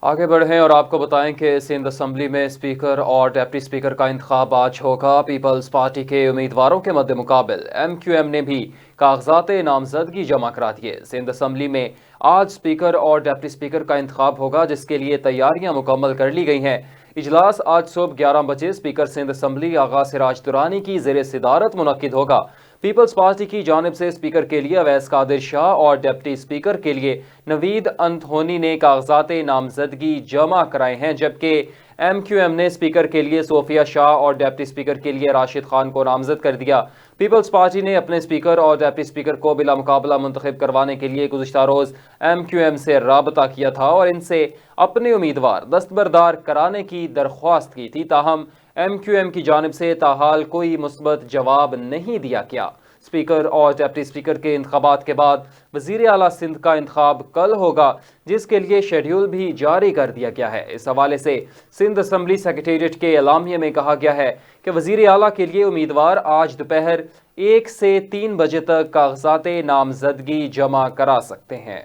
آگے بڑھیں اور آپ کو بتائیں کہ سندھ اسمبلی میں اسپیکر اور ڈپٹی اسپیکر کا انتخاب آج ہوگا۔ پیپلز پارٹی کے امیدواروں کے مد مقابل ایم کیو ایم نے بھی کاغذات نامزدگی جمع کرا دیے۔ سندھ اسمبلی میں آج اسپیکر اور ڈپٹی اسپیکر کا انتخاب ہوگا، جس کے لیے تیاریاں مکمل کر لی گئی ہیں۔ اجلاس آج صبح 11 بجے اسپیکر سندھ اسمبلی آغا سراج درانی کی زیر صدارت منعقد ہوگا۔ پیپلز پارٹی کی جانب سے اسپیکر کے لیے اویس قادر شاہ اور ڈپٹی اسپیکر کے لیے نوید انتھونی نے کاغذات نامزدگی جمع کرائے ہیں، جبکہ ایم کیو ایم نے اسپیکر کے لیے صوفیہ شاہ اور ڈپٹی اسپیکر کے لیے راشد خان کو نامزد کر دیا۔ پیپلز پارٹی نے اپنے اسپیکر اور ڈپٹی اسپیکر کو بلا مقابلہ منتخب کروانے کے لیے گزشتہ روز ایم کیو ایم سے رابطہ کیا تھا اور ان سے اپنے امیدوار دستبردار کرانے کی درخواست کی تھی، تاہم ایم کیو ایم کی جانب سے تاحال کوئی مثبت جواب نہیں دیا گیا۔ اسپیکر اور ڈپٹی اسپیکر کے انتخابات کے بعد وزیر اعلیٰ سندھ کا انتخاب کل ہوگا، جس کے لیے شیڈیول بھی جاری کر دیا گیا ہے۔ اس حوالے سے سندھ اسمبلی سیکریٹریٹ کے اعلامیے میں کہا گیا ہے کہ وزیر اعلیٰ کے لیے امیدوار آج دوپہر 1 سے 3 بجے تک کاغذات نامزدگی جمع کرا سکتے ہیں۔